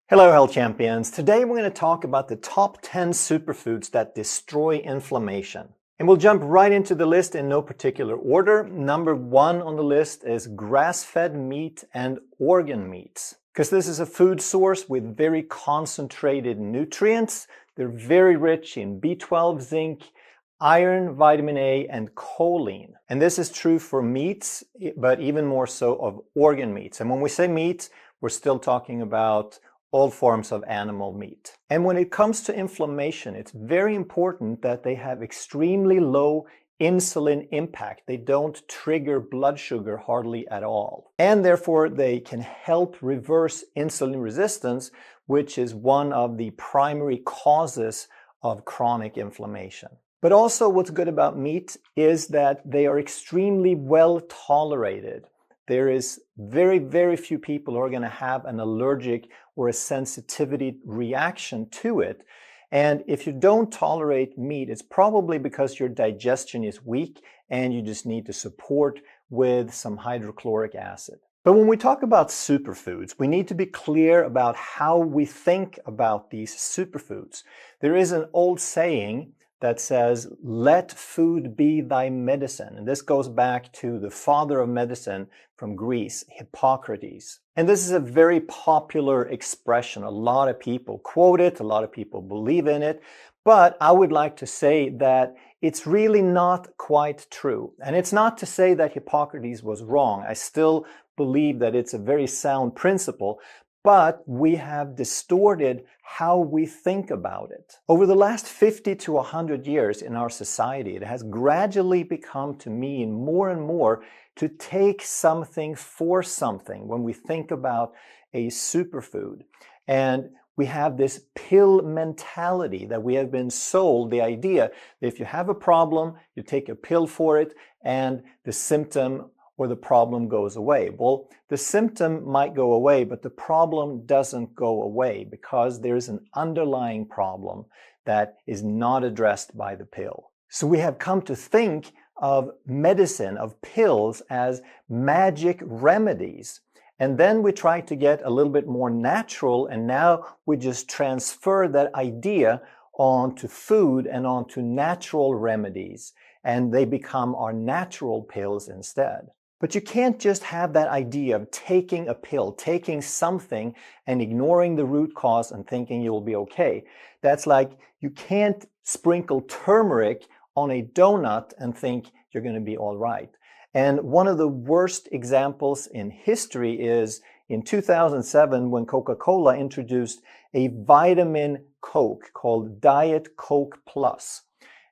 Hello health champions. Today we're going to talk about the top 10 superfoods that destroy inflammation. And we'll jump right into the list in no particular order. Number 1 on the list is grass-fed meat and organ meats. Because this is a food source with very concentrated nutrients. They're very rich in B12, zinc, iron, vitamin A, and choline. And this is true for meats, but even more so of organ meats. And when we say meat, we're still talking about all forms of animal meat. And when it comes to inflammation, it's very important that they have extremely low insulin impact. They don't trigger blood sugar hardly at all. And therefore, they can help reverse insulin resistance, which is one of the primary causes of chronic inflammation. But also what's good about meat is that they are extremely well tolerated. There is very, very few people who are going to have an allergic or a sensitivity reaction to it. And if you don't tolerate meat, it's probably because your digestion is weak and you just need to support with some hydrochloric acid. But when we talk about superfoods, we need to be clear about how we think about these superfoods. There is an old saying that says, let food be thy medicine. And this goes back to the father of medicine from Greece, Hippocrates. And this is a very popular expression. A lot of people quote it, a lot of people believe in it, but I would like to say that it's really not quite true. And it's not to say that Hippocrates was wrong. I still believe that it's a very sound principle, but we have distorted how we think about it. Over the last 50 to 100 years in our society, it has gradually become to mean more and more to take something for something when we think about a superfood. And we have this pill mentality that we have been sold, the idea that if you have a problem, you take a pill for it and the symptom or the problem goes away. Well, the symptom might go away, but the problem doesn't go away because there's an underlying problem that is not addressed by the pill. So we have come to think of medicine, of pills, as magic remedies. And then we try to get a little bit more natural, and now we just transfer that idea onto food and onto natural remedies, and they become our natural pills instead. But you can't just have that idea of taking a pill, taking something and ignoring the root cause and thinking you'll be okay. That's like you can't sprinkle turmeric on a donut and think you're going to be all right. And one of the worst examples in history is in 2007 when Coca-Cola introduced a vitamin Coke called Diet Coke Plus.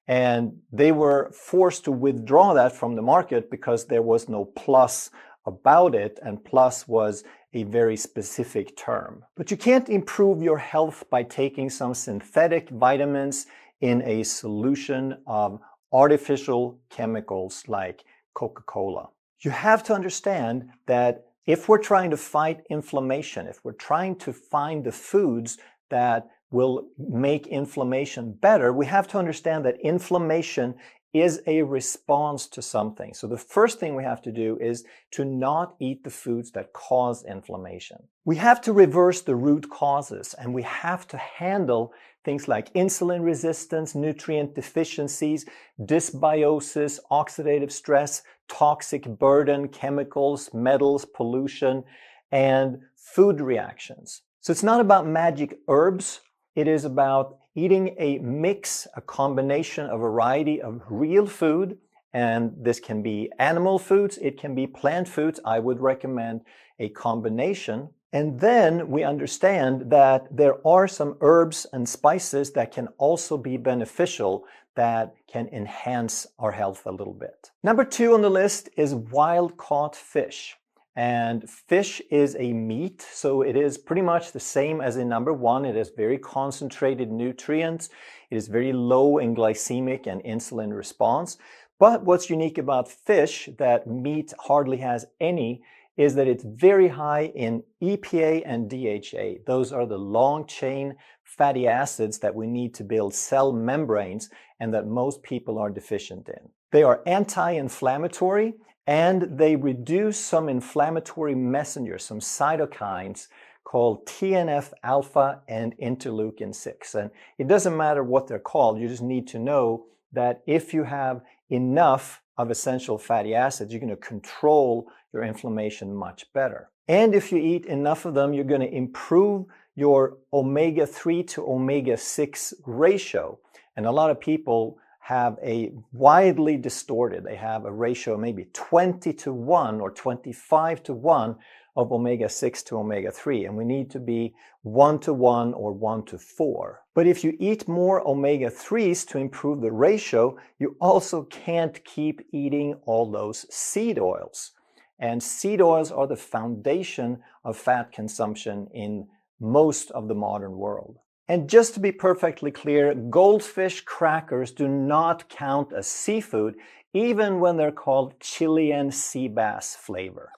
And they were forced to withdraw that from the market because there was no plus about it, and plus was a very specific term. But you can't improve your health by taking some synthetic vitamins in a solution of artificial chemicals like Coca-Cola. You have to understand that if we're trying to fight inflammation, if we're trying to find the foods that will make inflammation better, we have to understand that inflammation is a response to something. So the first thing we have to do is to not eat the foods that cause inflammation. We have to reverse the root causes, and we have to handle things like insulin resistance, nutrient deficiencies, dysbiosis, oxidative stress, toxic burden, chemicals, metals, pollution, and food reactions. So it's not about magic herbs. It is about eating a mix, a combination, a variety of real food, and this can be animal foods, it can be plant foods. I would recommend a combination. And then we understand that there are some herbs and spices that can also be beneficial, that can enhance our health a little bit. Number 2 on the list is wild-caught fish. And fish is a meat, so it is pretty much the same as in number 1. It has very concentrated nutrients. It is very low in glycemic and insulin response. But what's unique about fish that meat hardly has any is that it's very high in EPA and DHA. Those are the long-chain fatty acids that we need to build cell membranes and that most people are deficient in. They are anti-inflammatory, and they reduce some inflammatory messengers, some cytokines called TNF-alpha and interleukin-6. And it doesn't matter what they're called, you just need to know that if you have enough of essential fatty acids, you're going to control your inflammation much better. And if you eat enough of them, you're going to improve your omega-3 to omega-6 ratio. And a lot of people have a widely distorted, they have a ratio maybe 20 to 1 or 25 to 1 of omega-6 to omega-3, and we need to be 1 to 1 or 1 to 4. But if you eat more omega-3s to improve the ratio, you also can't keep eating all those seed oils. And seed oils are the foundation of fat consumption in most of the modern world. And just to be perfectly clear, goldfish crackers do not count as seafood, even when they're called Chilean sea bass flavor.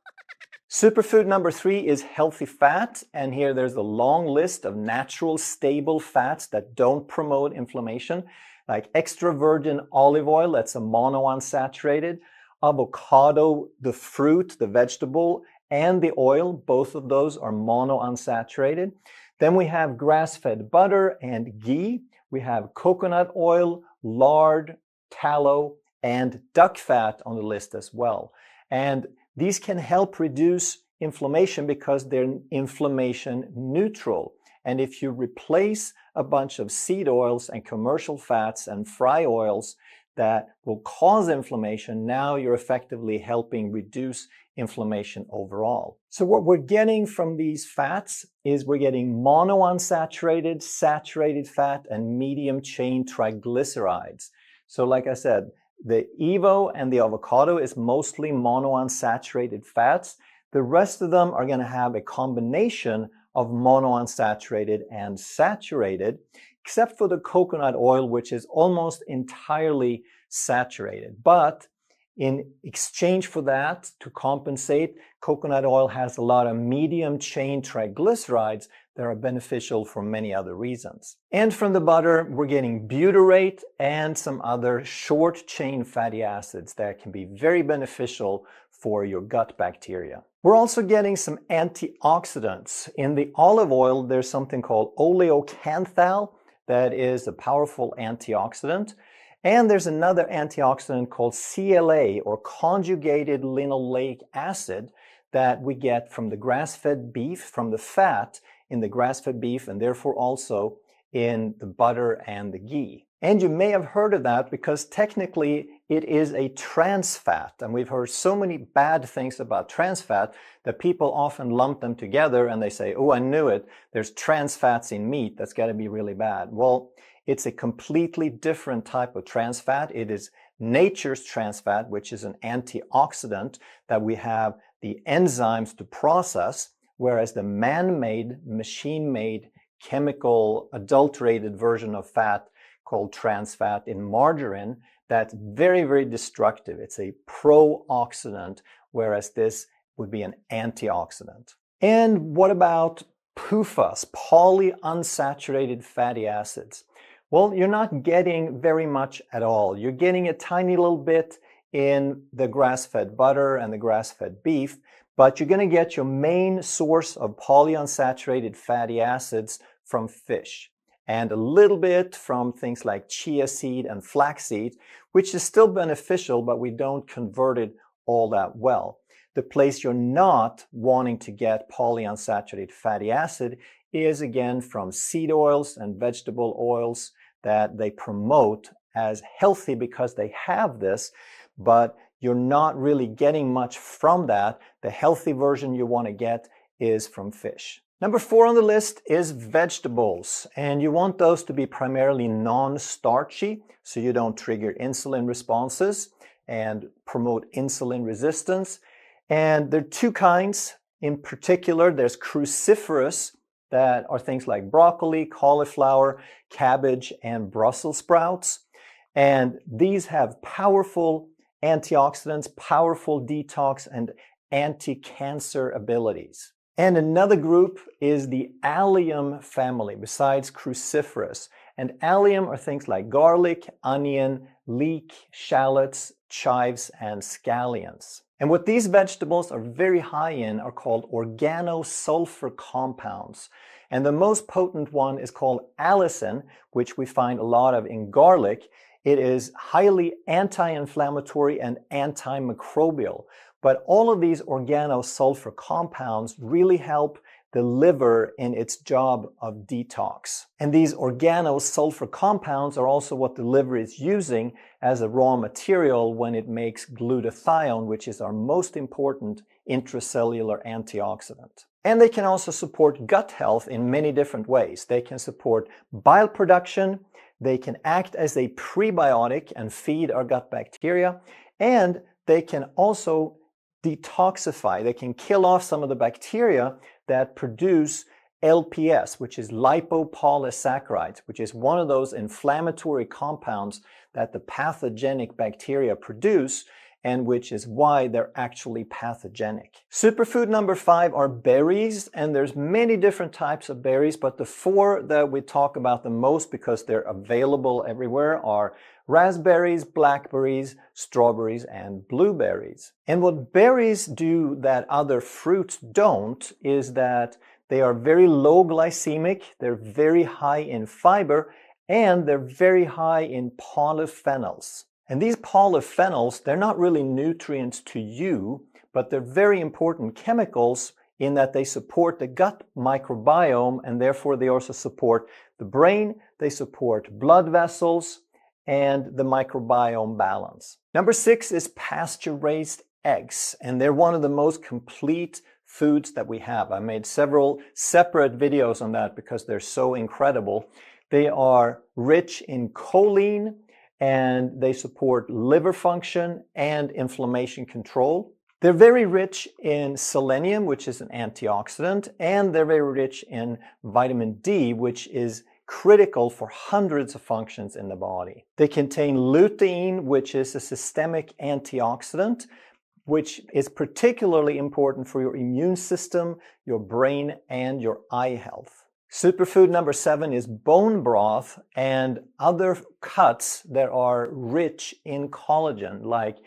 Superfood number 3 is healthy fat, and here there's a long list of natural stable fats that don't promote inflammation, like extra virgin olive oil, that's a monounsaturated, avocado, the fruit, the vegetable, and the oil, both of those are monounsaturated. Then we have grass-fed butter and ghee. We have coconut oil, lard, tallow, and duck fat on the list as well. And these can help reduce inflammation because they're inflammation neutral. And if you replace a bunch of seed oils and commercial fats and fry oils that will cause inflammation, now you're effectively helping reduce inflammation overall. So what we're getting from these fats is we're getting monounsaturated, saturated fat, and medium chain triglycerides. So like I said, the Evo and the avocado is mostly monounsaturated fats. The rest of them are going to have a combination of monounsaturated and saturated, except for the coconut oil, which is almost entirely saturated. But in exchange for that, to compensate, coconut oil has a lot of medium chain triglycerides that are beneficial for many other reasons. And from the butter, we're getting butyrate and some other short chain fatty acids that can be very beneficial for your gut bacteria. We're also getting some antioxidants. In the olive oil, there's something called oleocanthal that is a powerful antioxidant. And there's another antioxidant called CLA, or conjugated linoleic acid, that we get from the grass-fed beef, from the fat in the grass-fed beef, and therefore also in the butter and the ghee. And you may have heard of that because technically it is a trans fat, and we've heard so many bad things about trans fat that people often lump them together and they say, oh, I knew it, there's trans fats in meat, that's got to be really bad. Well, it's a completely different type of trans fat. It is nature's trans fat, which is an antioxidant that we have the enzymes to process, whereas the man-made, machine-made, chemical, adulterated version of fat called trans fat in margarine, that's very, very destructive. It's a pro-oxidant, whereas this would be an antioxidant. And what about PUFAs, polyunsaturated fatty acids? Well, you're not getting very much at all. You're getting a tiny little bit in the grass-fed butter and the grass-fed beef, but you're going to get your main source of polyunsaturated fatty acids from fish, and a little bit from things like chia seed and flaxseed, which is still beneficial, but we don't convert it all that well. The place you're not wanting to get polyunsaturated fatty acid is again from seed oils and vegetable oils that they promote as healthy because they have this, but you're not really getting much from that. The healthy version you want to get is from fish. Number 4 on the list is vegetables, and you want those to be primarily non-starchy so you don't trigger insulin responses and promote insulin resistance. And there are two kinds in particular. There's cruciferous, that are things like broccoli, cauliflower, cabbage, and Brussels sprouts. And these have powerful antioxidants, powerful detox, and anti-cancer abilities. And another group is the allium family, besides cruciferous. And allium are things like garlic, onion, leek, shallots, chives, and scallions. And what these vegetables are very high in are called organosulfur compounds. And the most potent one is called allicin, which we find a lot of in garlic. It is highly anti-inflammatory and antimicrobial. But all of these organosulfur compounds really help the liver in its job of detox. And these organosulfur compounds are also what the liver is using as a raw material when it makes glutathione, which is our most important intracellular antioxidant. And they can also support gut health in many different ways. They can support bile production, they can act as a prebiotic and feed our gut bacteria, and they can also detoxify. They can kill off some of the bacteria that produce LPS, which is lipopolysaccharides, which is one of those inflammatory compounds that the pathogenic bacteria produce, and which is why they're actually pathogenic. Superfood number 5 are berries, and there's many different types of berries, but the 4 that we talk about the most because they're available everywhere are raspberries, blackberries, strawberries, and blueberries. And what berries do that other fruits don't is that they are very low glycemic, they're very high in fiber, and they're very high in polyphenols. And these polyphenols, they're not really nutrients to you, but they're very important chemicals in that they support the gut microbiome, and therefore they also support the brain, they support blood vessels, and the microbiome balance. Number 6 is pasture-raised eggs, and they're one of the most complete foods that we have. I made several separate videos on that because they're so incredible. They are rich in choline, and they support liver function and inflammation control. They're very rich in selenium, which is an antioxidant, and they're very rich in vitamin D, which is critical for hundreds of functions in the body. They contain lutein, which is a systemic antioxidant, which is particularly important for your immune system, your brain, and your eye health. Superfood number 7 is bone broth and other cuts that are rich in collagen, like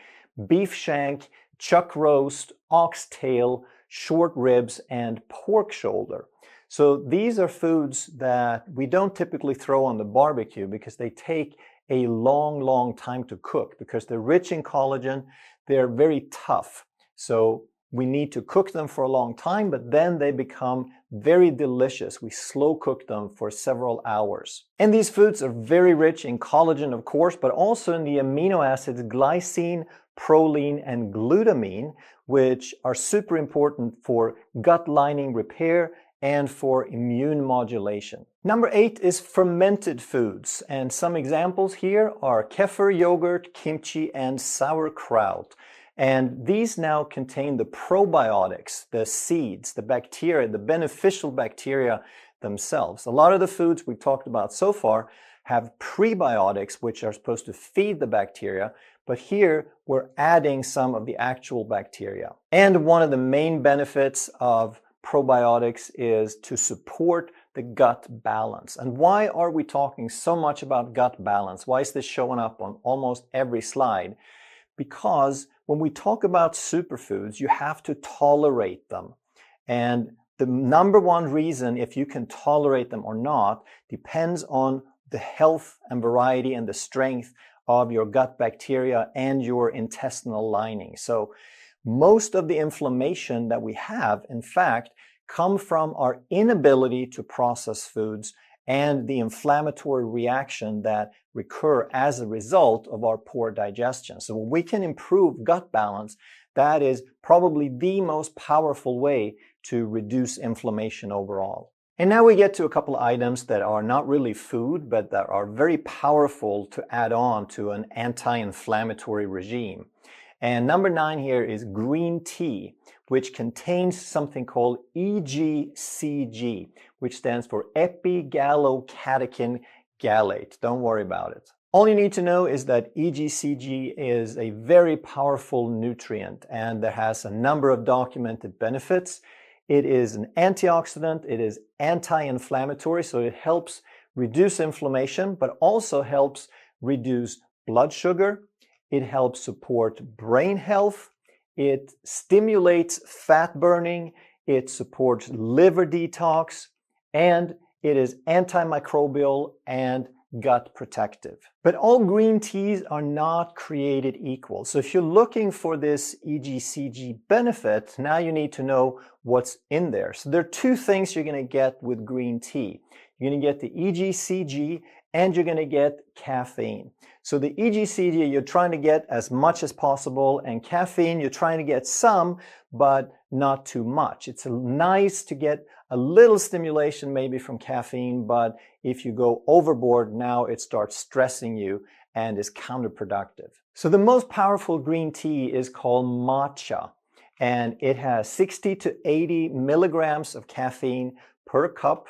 beef shank, chuck roast, oxtail, short ribs, and pork shoulder. So these are foods that we don't typically throw on the barbecue because they take a long time to cook because they're rich in collagen, they're very tough. So we need to cook them for a long time, but then they become very delicious. We slow cook them for several hours. And these foods are very rich in collagen, of course, but also in the amino acids glycine, proline, and glutamine, which are super important for gut lining repair and for immune modulation. Number 8 is fermented foods, and some examples here are kefir, yogurt, kimchi, and sauerkraut. And these now contain the probiotics, the seeds, the bacteria, the beneficial bacteria themselves. A lot of the foods we've talked about so far have prebiotics, which are supposed to feed the bacteria, but here we're adding some of the actual bacteria. And one of the main benefits of probiotics is to support the gut balance. And why are we talking so much about gut balance? Why is this showing up on almost every slide? Because when we talk about superfoods, you have to tolerate them. And the number one reason if you can tolerate them or not depends on the health and variety and the strength of your gut bacteria and your intestinal lining. So most of the inflammation that we have, in fact, come from our inability to process foods and the inflammatory reaction that recur as a result of our poor digestion. So when we can improve gut balance, that is probably the most powerful way to reduce inflammation overall. And now we get to a couple of items that are not really food, but that are very powerful to add on to an anti-inflammatory regime. And number 9 here is green tea, which contains something called EGCG, which stands for epigallocatechin gallate. Don't worry about it. All you need to know is that EGCG is a very powerful nutrient and that has a number of documented benefits. It is an antioxidant, it is anti-inflammatory, so it helps reduce inflammation, but also helps reduce blood sugar. It helps support brain health. It stimulates fat burning. It supports liver detox, and it is antimicrobial and gut protective. But all green teas are not created equal. So if you're looking for this EGCG benefit, now you need to know what's in there. So there are two things you're going to get with green tea. You're going to get the EGCG and you're going to get caffeine. So the EGCG, you're trying to get as much as possible, and caffeine, you're trying to get some, but not too much. It's nice to get a little stimulation maybe from caffeine, but if you go overboard, now it starts stressing you and is counterproductive. So the most powerful green tea is called matcha, and it has 60 to 80 milligrams of caffeine per cup.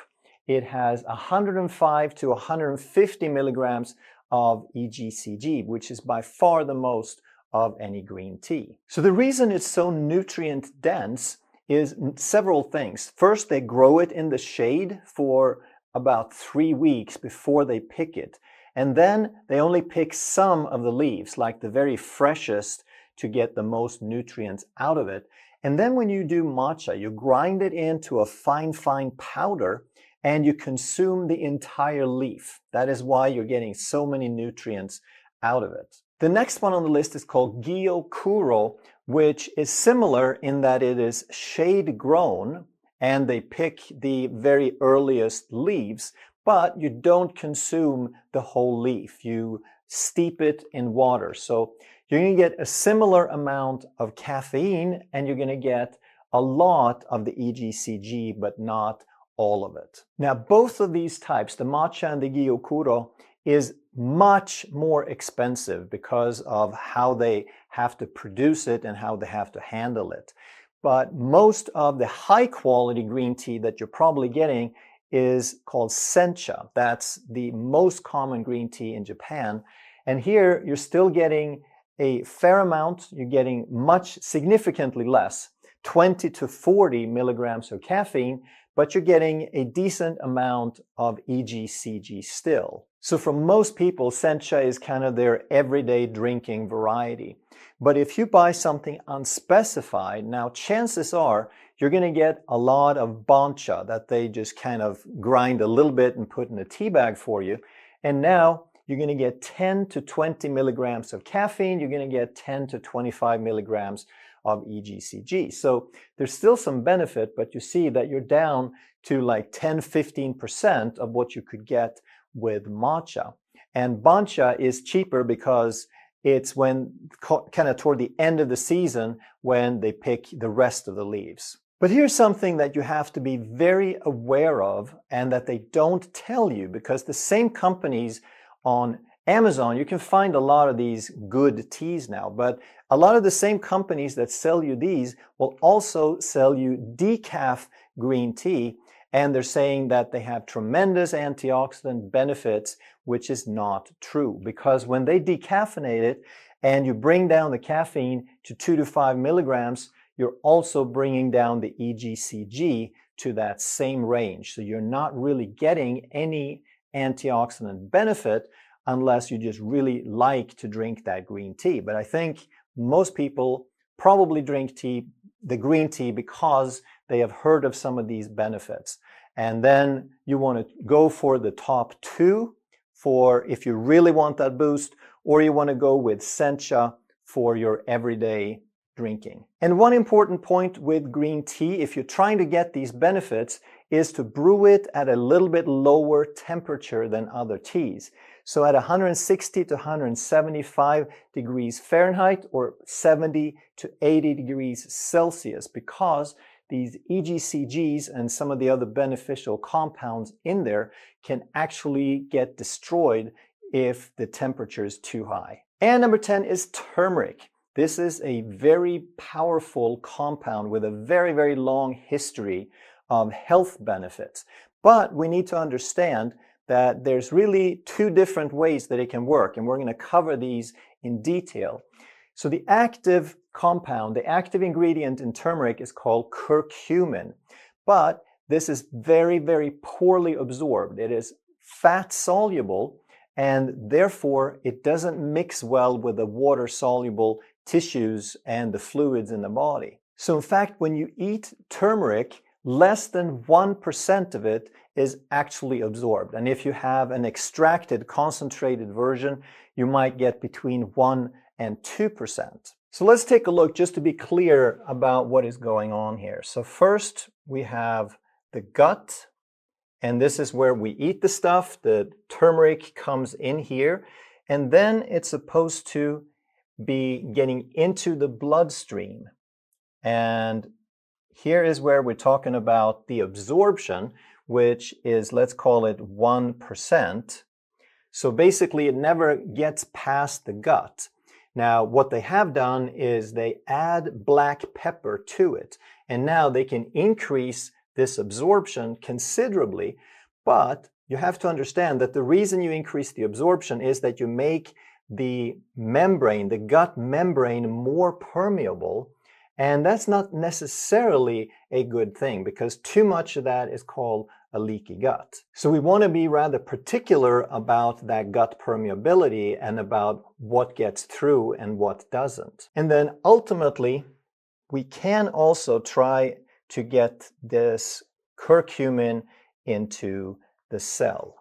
It has 105 to 150 milligrams of EGCG, which is by far the most of any green tea. So the reason it's so nutrient dense is several things. First, they grow it in the shade for about 3 weeks before they pick it. And then they only pick some of the leaves, like the very freshest, to get the most nutrients out of it. And then when you do matcha, you grind it into a fine powder and you consume the entire leaf. That is why you're getting so many nutrients out of it. The next one on the list is called Gyokuro, which is similar in that it is shade grown and they pick the very earliest leaves, but you don't consume the whole leaf. You steep it in water. So you're going to get a similar amount of caffeine and you're going to get a lot of the EGCG, but not all of it. Now, both of these types, the matcha and the Gyokuro, is much more expensive because of how they have to produce it and how they have to handle it. But most of the high quality green tea that you're probably getting is called sencha. That's the most common green tea in Japan. And here you're still getting a fair amount. You're getting significantly less, 20 to 40 milligrams of caffeine, but you're getting a decent amount of EGCG still. So for most people, sencha is kind of their everyday drinking variety. But if you buy something unspecified, now chances are you're going to get a lot of bancha that they just kind of grind a little bit and put in a tea bag for you. And now you're going to get 10 to 20 milligrams of caffeine. You're going to get 10 to 25 milligrams of EGCG. So there's still some benefit, but you see that you're down to like 10-15% of what you could get with matcha. And bancha is cheaper because it's when kind of toward the end of the season when they pick the rest of the leaves. But here's something that you have to be very aware of and that they don't tell you, because the same companies on Amazon, you can find a lot of these good teas now, but a lot of the same companies that sell you these will also sell you decaf green tea, and they're saying that they have tremendous antioxidant benefits, which is not true, because when they decaffeinate it and you bring down the caffeine to 2 to 5 milligrams, you're also bringing down the EGCG to that same range. So you're not really getting any antioxidant benefit unless you just really like to drink that green tea. But I think most people probably drink the green tea because they have heard of some of these benefits. And then you want to go for the top two for if you really want that boost, or you want to go with sencha for your everyday drinking. And one important point with green tea, if you're trying to get these benefits, is to brew it at a little bit lower temperature than other teas. So at 160 to 175 degrees Fahrenheit or 70 to 80 degrees Celsius, because these EGCGs and some of the other beneficial compounds in there can actually get destroyed if the temperature is too high. And number 10 is turmeric. This is a very powerful compound with a very, very long history of health benefits. But we need to understand that there's really two different ways that it can work, and we're going to cover these in detail. So the active compound, the active ingredient in turmeric is called curcumin, but this is very, very poorly absorbed. It is fat soluble, and therefore it doesn't mix well with the water soluble tissues and the fluids in the body. So in fact, when you eat turmeric, less than 1% of it is actually absorbed. And if you have an extracted, concentrated version, you might get between 1 and 2%. So let's take a look just to be clear about what is going on here. So first we have the gut, and this is where we eat the stuff. The turmeric comes in here, and then it's supposed to be getting into the bloodstream. And here is where we're talking about the absorption, which is, let's call it 1%. So basically it never gets past the gut. Now what they have done is they add black pepper to it, and now they can increase this absorption considerably. But you have to understand that the reason you increase the absorption is that you make the membrane, the gut membrane, more permeable. And that's not necessarily a good thing, because too much of that is called a leaky gut. So we want to be rather particular about that gut permeability and about what gets through and what doesn't. And then ultimately, we can also try to get this curcumin into the cell.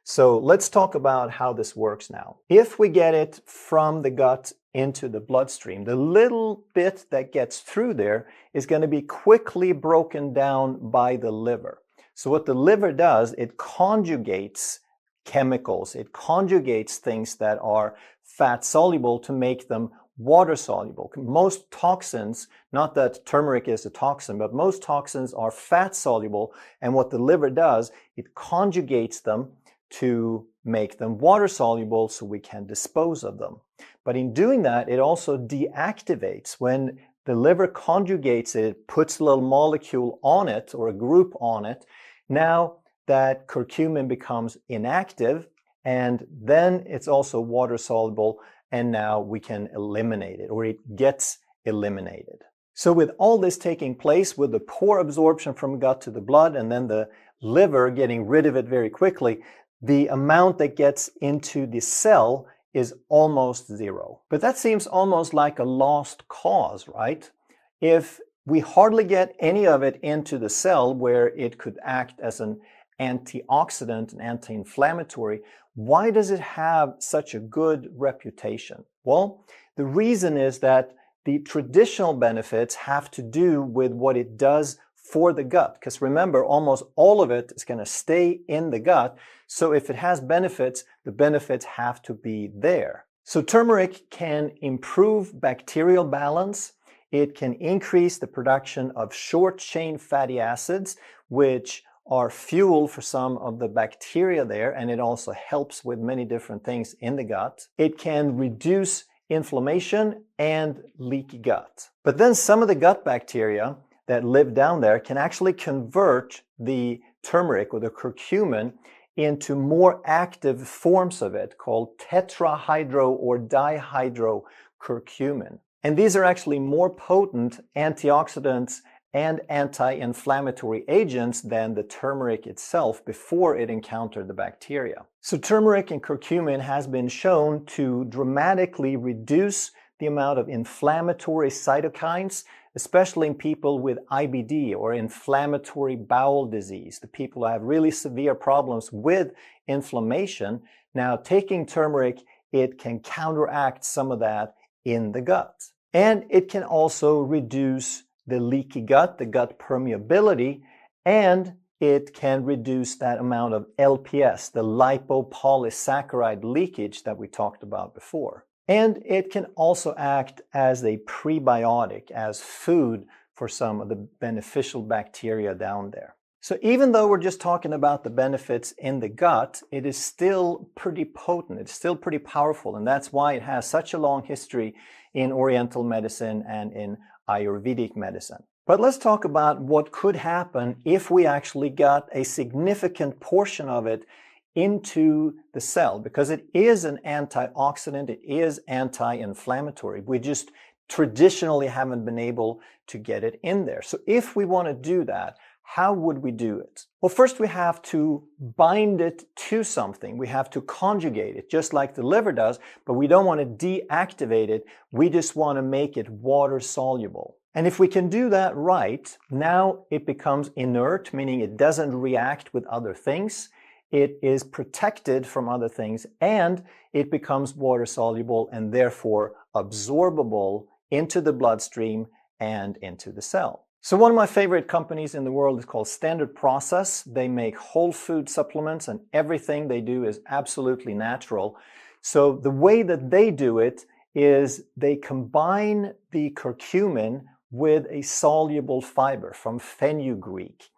So let's talk about how this works now. If we get it from the gut into the bloodstream, the little bit that gets through there is going to be quickly broken down by the liver. So what the liver does, it conjugates chemicals, it conjugates things that are fat soluble to make them water soluble. Most toxins, not that turmeric is a toxin, but most toxins are fat soluble, and what the liver does, it conjugates them to make them water soluble so we can dispose of them. But in doing that, it also deactivates. When the liver conjugates it, it puts a little molecule on it or a group on it. Now that curcumin becomes inactive, and then it's also water soluble, and now we can eliminate it, or it gets eliminated. So with all this taking place, with the poor absorption from gut to the blood and then the liver getting rid of it very quickly, the amount that gets into the cell is almost zero. But that seems almost like a lost cause, right? If we hardly get any of it into the cell where it could act as an antioxidant and anti-inflammatory, why does it have such a good reputation? Well, the reason is that the traditional benefits have to do with what it does for the gut. Because remember, almost all of it is going to stay in the gut. So if it has benefits, the benefits have to be there. So turmeric can improve bacterial balance. It can increase the production of short-chain fatty acids, which are fuel for some of the bacteria there, and it also helps with many different things in the gut. It can reduce inflammation and leaky gut. But then some of the gut bacteria that live down there can actually convert the turmeric or the curcumin into more active forms of it called tetrahydro or dihydrocurcumin. And these are actually more potent antioxidants and anti-inflammatory agents than the turmeric itself before it encountered the bacteria. So turmeric and curcumin has been shown to dramatically reduce the amount of inflammatory cytokines, especially in people with IBD or inflammatory bowel disease, the people who have really severe problems with inflammation. Now, taking turmeric, it can counteract some of that in the gut. And it can also reduce the leaky gut, the gut permeability, and it can reduce that amount of LPS, the lipopolysaccharide leakage that we talked about before. And it can also act as a prebiotic, as food for some of the beneficial bacteria down there. So even though we're just talking about the benefits in the gut, it is still pretty potent, it's still pretty powerful, and that's why it has such a long history in Oriental medicine and in Ayurvedic medicine. But let's talk about what could happen if we actually got a significant portion of it into the cell, because it is an antioxidant, it is anti-inflammatory. We just traditionally haven't been able to get it in there. So if we want to do that, How would we do it? Well, first we have to bind it to something. We have to conjugate it, just like the liver does, but we don't want to deactivate it. We just want to make it water soluble. And if we can do that right, now it becomes inert, meaning it doesn't react with other things. It is protected from other things, and it becomes water soluble and therefore absorbable into the bloodstream and into the cell. So one of my favorite companies in the world is called Standard Process. They make whole food supplements, and everything they do is absolutely natural. So the way that they do it is they combine the curcumin with a soluble fiber from fenugreek.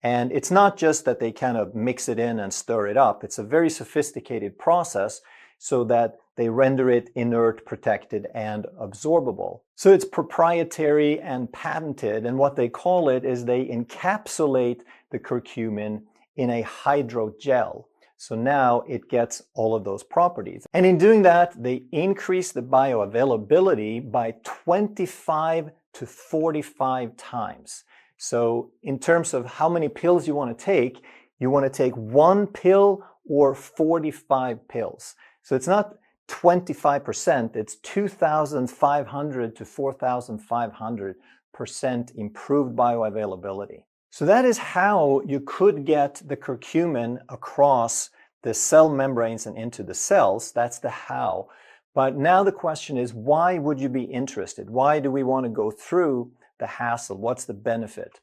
And it's not just that they kind of mix it in and stir it up. It's a very sophisticated process so that they render it inert, protected, and absorbable. So it's proprietary and patented, and what they call it is they encapsulate the curcumin in a hydrogel. So now it gets all of those properties. And in doing that, they increase the bioavailability by 25 to 45 times. So in terms of how many pills you want to take 1 pill or 45 pills. So it's not 25%, it's 2,500 to 4,500% improved bioavailability. So that is how you could get the curcumin across the cell membranes and into the cells. That's the how. But now the question is, why would you be interested? Why do we want to go through the hassle? What's the benefit?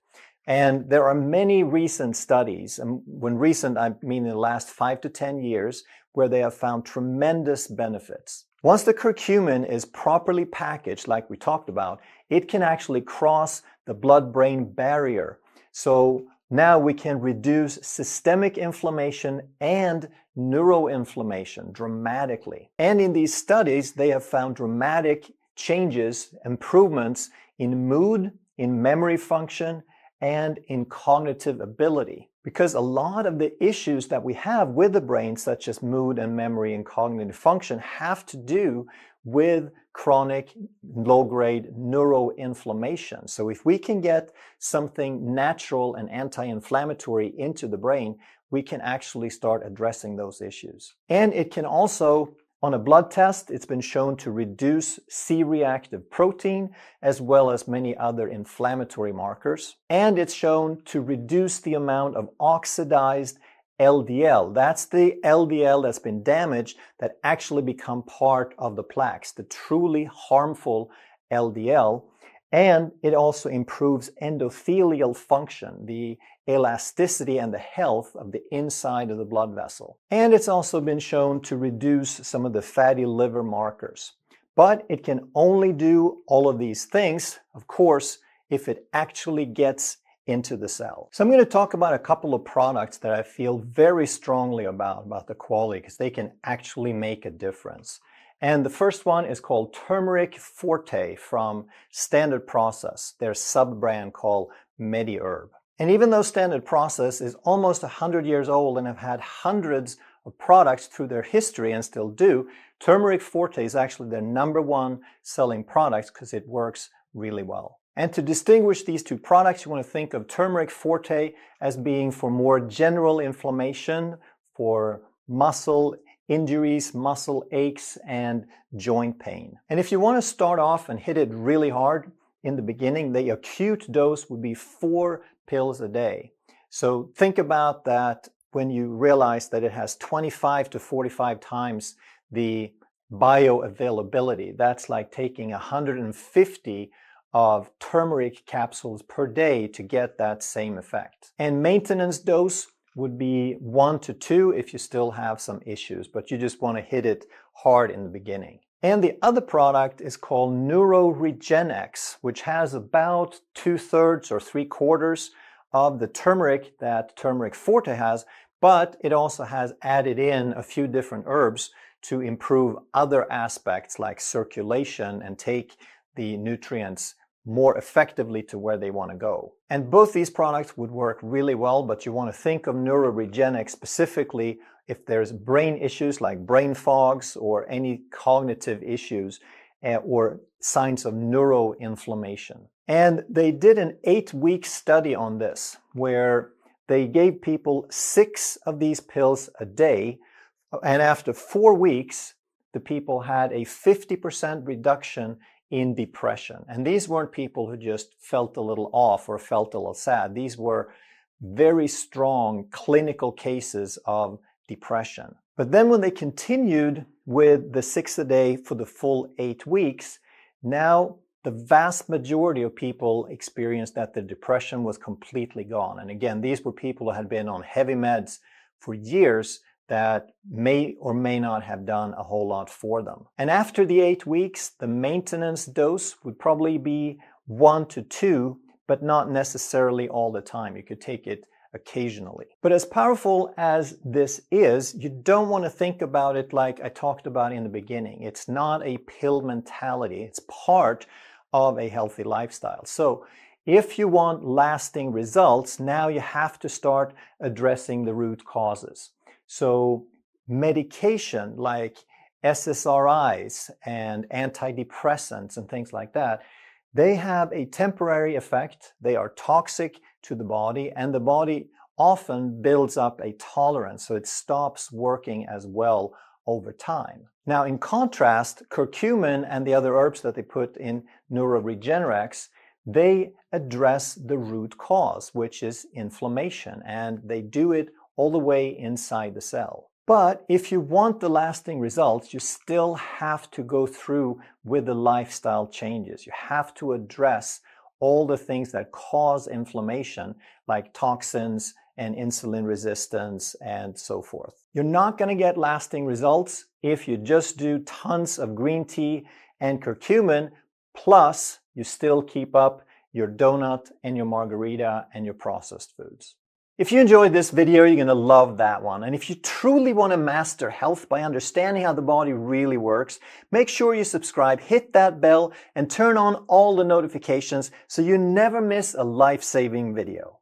And there are many recent studies, and when recent I mean in the last 5 to 10 years, where they have found tremendous benefits. Once the curcumin is properly packaged, like we talked about, it can actually cross the blood-brain barrier. So now we can reduce systemic inflammation and neuroinflammation dramatically. And in these studies, they have found dramatic changes, improvements in mood, in memory function, and in cognitive ability. Because a lot of the issues that we have with the brain, such as mood and memory and cognitive function, have to do with chronic low-grade neuroinflammation. So if we can get something natural and anti-inflammatory into the brain, we can actually start addressing those issues. And it can also, on a blood test, it's been shown to reduce C-reactive protein as well as many other inflammatory markers. And it's shown to reduce the amount of oxidized LDL. That's the LDL that's been damaged that actually become part of the plaques, the truly harmful LDL. And it also improves endothelial function, the elasticity and the health of the inside of the blood vessel. And it's also been shown to reduce some of the fatty liver markers. But it can only do all of these things, of course, if it actually gets into the cell. So I'm going to talk about a couple of products that I feel very strongly about the quality, because they can actually make a difference. And the first one is called Turmeric Forte from Standard Process, their sub-brand called MediHerb. And even though Standard Process is almost 100 years old and have had hundreds of products through their history and still do, Turmeric Forte is actually their #1 selling product because it works really well. And to distinguish these two products, you want to think of Turmeric Forte as being for more general inflammation, for muscle injuries, muscle aches, and joint pain. And if you want to start off and hit it really hard in the beginning, the acute dose would be 4 pills a day. So think about that when you realize that it has 25 to 45 times the bioavailability. That's like taking 150 of turmeric capsules per day to get that same effect. And maintenance dose would be 1 to 2 if you still have some issues, but you just want to hit it hard in the beginning. And the other product is called NeuroRegenX, which has about 2/3 or 3/4 of the turmeric that Turmeric Forte has, but it also has added in a few different herbs to improve other aspects like circulation and take the nutrients more effectively to where they want to go. And both these products would work really well, but you want to think of NeuroRegenX specifically if there's brain issues like brain fogs or any cognitive issues or signs of neuroinflammation. And they did an 8-week study on this, where they gave people 6 of these pills a day. And after 4 weeks, the people had a 50% reduction in depression. And these weren't people who just felt a little off or felt a little sad. These were very strong clinical cases of depression. But then when they continued with the 6 a day for the full 8 weeks, now the vast majority of people experienced that the depression was completely gone. And again, these were people who had been on heavy meds for years that may or may not have done a whole lot for them. And after the 8 weeks, the maintenance dose would probably be 1 to 2, but not necessarily all the time. You could take it occasionally. But as powerful as this is, you don't want to think about it like I talked about in the beginning. It's not a pill mentality. It's part of a healthy lifestyle. So if you want lasting results, now you have to start addressing the root causes. So medication like SSRIs and antidepressants and things like that, they have a temporary effect. They are toxic to the body, and the body often builds up a tolerance, so it stops working as well over time. Now, in contrast, curcumin and the other herbs that they put in NeuroRegenerex, they address the root cause, which is inflammation, and they do it all the way inside the cell. But if you want the lasting results, you still have to go through with the lifestyle changes. You have to address all the things that cause inflammation, like toxins and insulin resistance and so forth. You're not going to get lasting results if you just do tons of green tea and curcumin, plus you still keep up your donut and your margarita and your processed foods. If you enjoyed this video, you're going to love that one. And if you truly want to master health by understanding how the body really works, make sure you subscribe, hit that bell, and turn on all the notifications so you never miss a life-saving video.